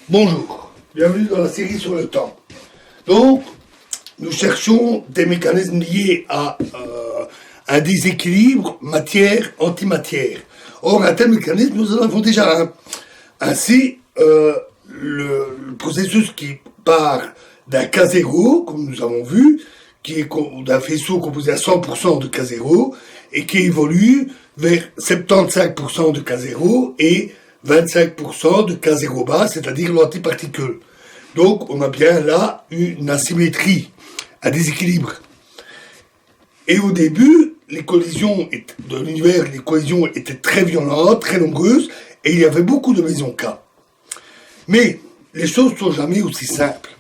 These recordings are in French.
Bonjour, bienvenue dans la série sur le temps. Donc, nous cherchons des mécanismes liés à un déséquilibre matière-antimatière. Or, un tel mécanisme, nous en avons déjà un. Ainsi, le processus qui part d'un K0, comme nous avons vu, qui est d'un faisceau composé à 100% de K0, et qui évolue vers 75% de K0 et 25% de K0 bas, c'est-à-dire l'antiparticule. Donc, on a bien là une asymétrie, un déséquilibre. Et au début, les collisions de l'univers, les collisions étaient très violentes, très nombreuses, et il y avait beaucoup de mésons K. Mais les choses ne sont jamais aussi simples.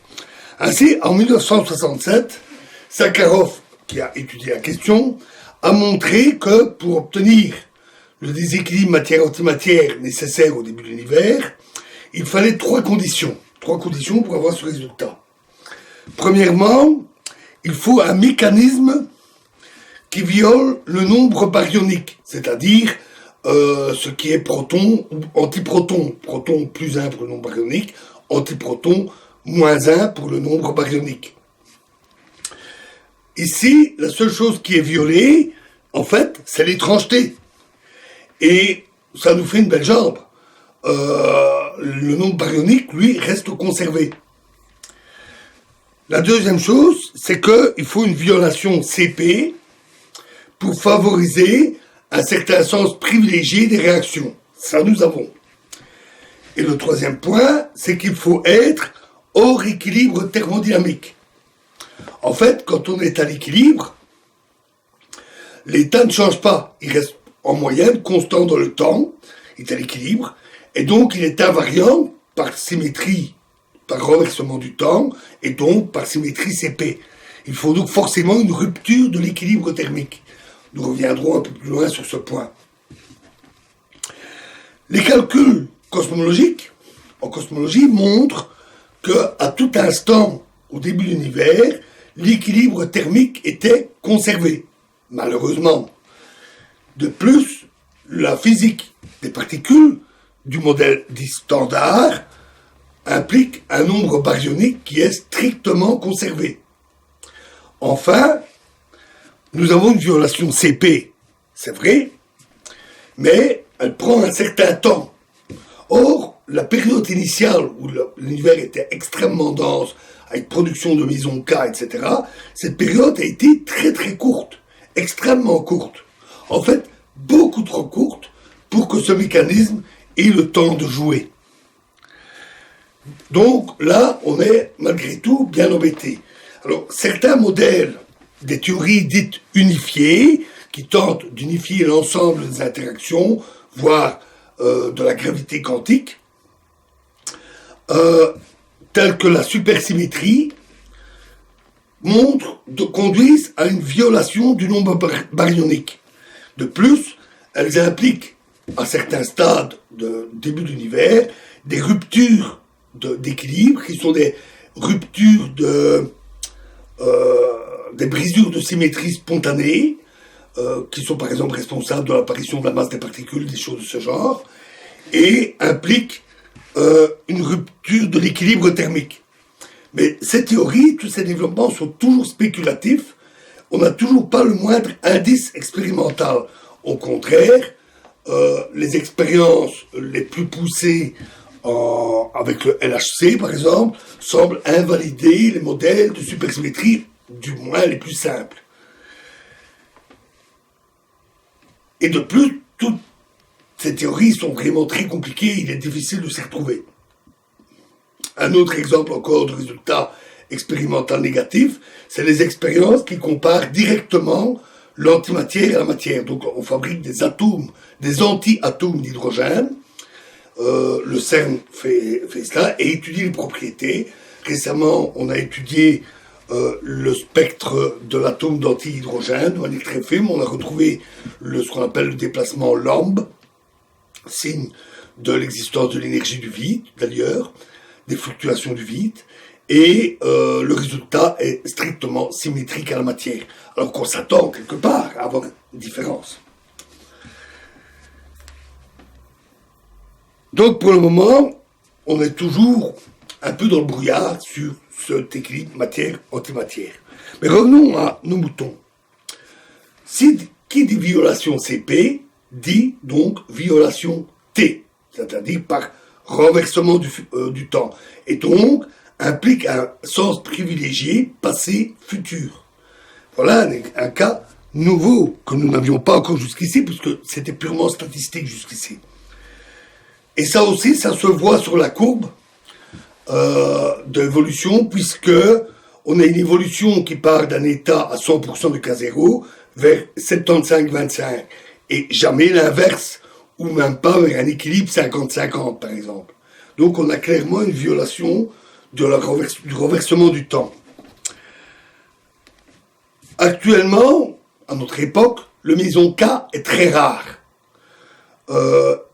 Ainsi, en 1967, Sakharov, qui a étudié la question, a montré que pour obtenir le déséquilibre matière-antimatière nécessaire au début de l'univers, il fallait trois conditions pour avoir ce résultat. Premièrement, il faut un mécanisme qui viole le nombre baryonique, c'est-à-dire ce qui est proton ou antiproton. Proton plus 1 pour le nombre baryonique, antiproton moins 1 pour le nombre baryonique. Ici, la seule chose qui est violée, en fait, c'est l'étrangeté. Et ça nous fait une belle jambe. Le nombre baryonique, lui, reste conservé. La deuxième chose, c'est qu'il faut une violation CP pour favoriser un certain sens privilégié des réactions. Ça, nous avons. Et le troisième point, c'est qu'il faut être hors équilibre thermodynamique. En fait, quand on est à l'équilibre, l'état ne change pas. Il reste en moyenne constant dans le temps, il est à l'équilibre, et donc il est invariant par symétrie, par renversement du temps, et donc par symétrie CP. Il faut donc forcément une rupture de l'équilibre thermique. Nous reviendrons un peu plus loin sur ce point. Les calculs cosmologiques, en cosmologie, montrent qu'à tout instant, au début de l'univers, l'équilibre thermique était conservé, malheureusement. De plus, la physique des particules du modèle dit standard implique un nombre baryonique qui est strictement conservé. Enfin, nous avons une violation CP, c'est vrai, mais elle prend un certain temps. Or, la période initiale où l'univers était extrêmement dense, avec production de mésons K, etc., cette période a été très très courte, extrêmement courte. En fait, beaucoup trop courte pour que ce mécanisme ait le temps de jouer. Donc là, on est malgré tout bien embêté. Alors, certains modèles des théories dites unifiées, qui tentent d'unifier l'ensemble des interactions, voire de la gravité quantique, telles que la supersymétrie, conduisent à une violation du nombre baryonique. De plus, elles impliquent, à certains stades de début de l'univers, des ruptures d'équilibre, qui sont des ruptures des brisures de symétrie spontanées, qui sont par exemple responsables de l'apparition de la masse des particules, des choses de ce genre, et impliquent une rupture de l'équilibre thermique. Mais ces théories, tous ces développements sont toujours spéculatifs. On n'a toujours pas le moindre indice expérimental. Au contraire, les expériences les plus poussées avec le LHC, par exemple, semblent invalider les modèles de supersymétrie, du moins les plus simples. Et de plus, toutes ces théories sont vraiment très compliquées, il est difficile de s'y retrouver. Un autre exemple encore de résultat expérimental négatif, c'est les expériences qui comparent directement l'antimatière et la matière. Donc on fabrique des atomes, des anti-atomes d'hydrogène. Le CERN fait cela et étudie les propriétés. Récemment, on a étudié le spectre de l'atome d'antihydrogène de manière très fine. On a retrouvé ce qu'on appelle le déplacement Lamb, signe de l'existence de l'énergie du vide, d'ailleurs, des fluctuations du vide, et le résultat est strictement symétrique à la matière, alors qu'on s'attend quelque part à avoir une différence. Donc pour le moment, on est toujours un peu dans le brouillard sur cet équilibre matière-antimatière. Mais revenons à nos moutons. Qui dit violation CP dit donc violation T, c'est-à-dire par renversement du temps, et donc implique un sens privilégié passé-futur. Voilà un cas nouveau que nous n'avions pas encore jusqu'ici, puisque c'était purement statistique jusqu'ici. Et ça aussi, ça se voit sur la courbe d'évolution, puisque on a une évolution qui part d'un état à 100% de K0 vers 75-25, et jamais l'inverse, ou même pas vers un équilibre 50-50 par exemple. Donc on a clairement une violation du renversement du temps. Actuellement, à notre époque, le méson K est très rare.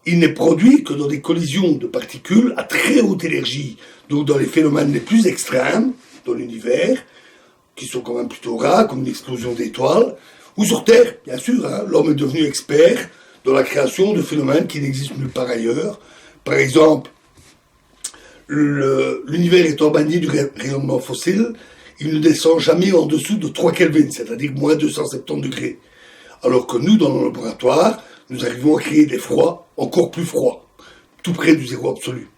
Il n'est produit que dans des collisions de particules à très haute énergie, donc dans les phénomènes les plus extrêmes dans l'univers, qui sont quand même plutôt rares, comme l'explosion d'étoiles, ou sur Terre, bien sûr, l'homme est devenu expert dans la création de phénomènes qui n'existent nulle part ailleurs. Par exemple, l'univers étant banni du rayonnement fossile, il ne descend jamais en dessous de 3 Kelvin, c'est-à-dire moins 270 degrés. Alors que nous, dans nos laboratoires, nous arrivons à créer des froids encore plus froids, tout près du zéro absolu.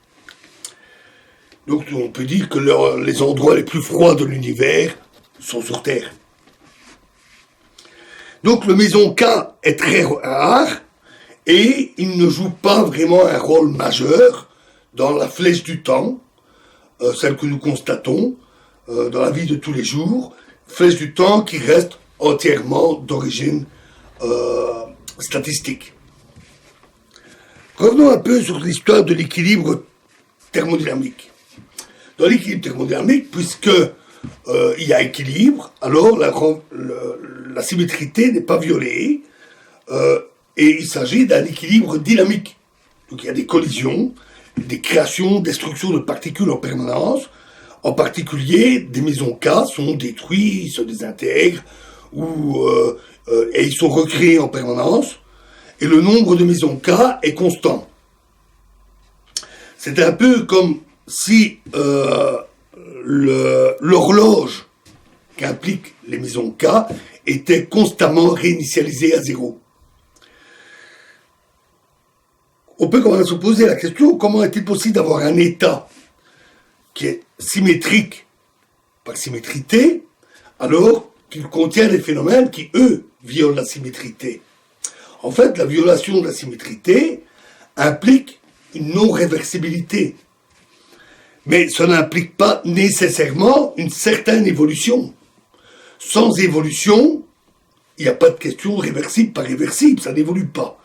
Donc on peut dire que les endroits les plus froids de l'univers sont sur Terre. Donc le méson K est très rare et il ne joue pas vraiment un rôle majeur dans la flèche du temps, celle que nous constatons dans la vie de tous les jours, flèche du temps qui reste entièrement d'origine statistique. Revenons un peu sur l'histoire de l'équilibre thermodynamique. Dans l'équilibre thermodynamique, puisque il y a équilibre, alors la symétrité n'est pas violée, et il s'agit d'un équilibre dynamique. Donc il y a des collisions, des créations, destructions de particules en permanence. En particulier, des mésons K sont détruits, se désintègrent, et ils sont recréés en permanence, et le nombre de mésons K est constant. C'est un peu comme si l'horloge qu'implique les mésons K était constamment réinitialisée à zéro. On peut quand même se poser la question, comment est-il possible d'avoir un état qui est symétrique par symétrité, alors qu'il contient des phénomènes qui, eux, violent la symétrité. En fait, la violation de la symétrité implique une non-réversibilité. Mais ça n'implique pas nécessairement une certaine évolution. Sans évolution, il n'y a pas de question réversible par réversible, ça n'évolue pas.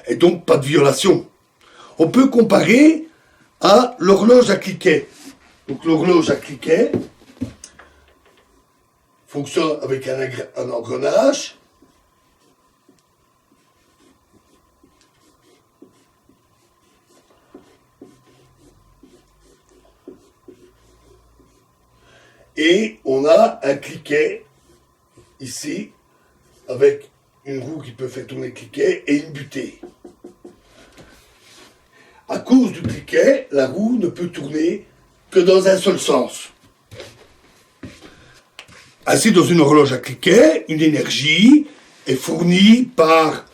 Et donc pas de violation. On peut comparer à l'horloge à cliquet. Donc l'horloge à cliquet fonctionne avec un engrenage. Et on a un cliquet ici avec une roue qui peut faire tourner le cliquet et une butée. À cause du cliquet, la roue ne peut tourner que dans un seul sens. Ainsi, dans une horloge à cliquet, une énergie est fournie par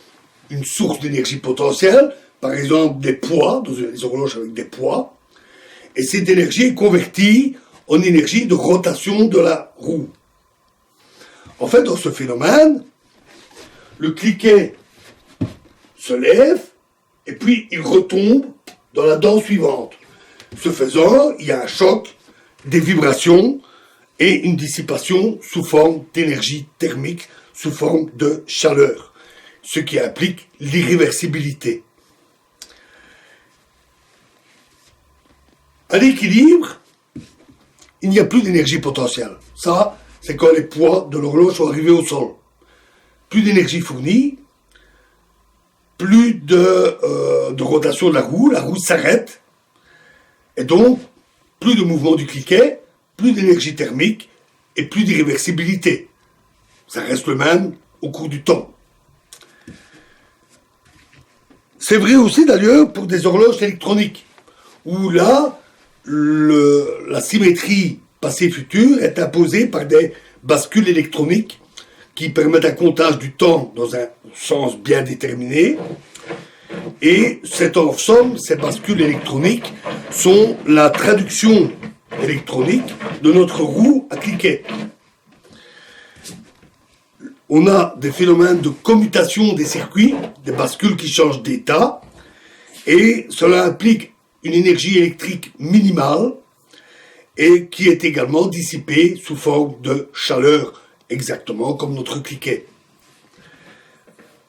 une source d'énergie potentielle, par exemple des poids, dans les horloges avec des poids, et cette énergie est convertie en énergie de rotation de la roue. En fait, dans ce phénomène, le cliquet se lève et puis il retombe dans la dent suivante. Ce faisant, il y a un choc, des vibrations et une dissipation sous forme d'énergie thermique, sous forme de chaleur, ce qui implique l'irréversibilité. À l'équilibre, il n'y a plus d'énergie potentielle. Ça, c'est quand les poids de l'horloge sont arrivés au sol. Plus d'énergie fournie, plus de rotation de la roue s'arrête, et donc plus de mouvement du cliquet, plus d'énergie thermique et plus d'irréversibilité. Ça reste le même au cours du temps. C'est vrai aussi d'ailleurs pour des horloges électroniques, où là, la symétrie passé-futur est imposée par des bascules électroniques qui permettent un comptage du temps dans un sens bien déterminé. Et en somme, ces bascules électroniques sont la traduction électronique de notre roue à cliquet. On a des phénomènes de commutation des circuits, des bascules qui changent d'état, et cela implique une énergie électrique minimale et qui est également dissipée sous forme de chaleur, exactement comme notre cliquet.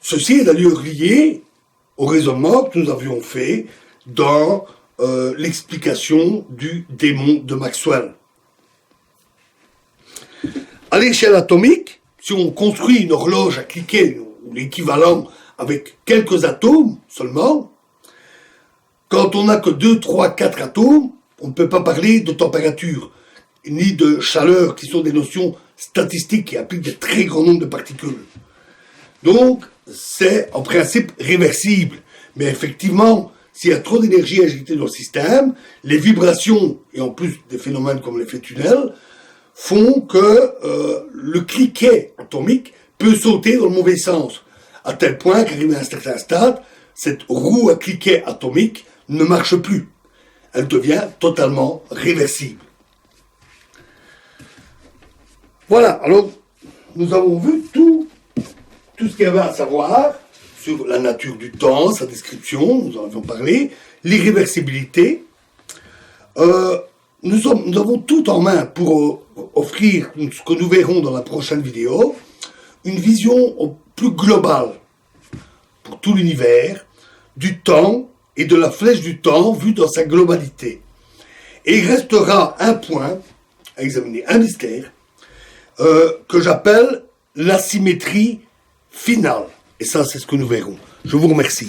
Ceci est d'ailleurs lié au raisonnement que nous avions fait dans l'explication du démon de Maxwell. À l'échelle atomique, si on construit une horloge à cliquet, ou l'équivalent avec quelques atomes seulement, quand on n'a que 2, 3, 4 atomes, on ne peut pas parler de température, ni de chaleur, qui sont des notions statistiques qui appliquent des très grands nombres de particules. Donc, c'est en principe réversible. Mais effectivement, s'il y a trop d'énergie injectée dans le système, les vibrations, et en plus des phénomènes comme l'effet tunnel, font que le cliquet atomique peut sauter dans le mauvais sens, à tel point qu'arrivé à un certain stade, cette roue à cliquet atomique ne marche plus. Elle devient totalement réversible. Voilà, alors nous avons vu tout ce qu'il y avait à savoir sur la nature du temps, sa description, nous en avions parlé, l'irréversibilité. Nous avons tout en main pour offrir ce que nous verrons dans la prochaine vidéo, une vision plus globale pour tout l'univers, du temps et de la flèche du temps vue dans sa globalité. Et il restera un point à examiner, un mystère, que j'appelle l'asymétrie finale. Et ça, c'est ce que nous verrons. Je vous remercie.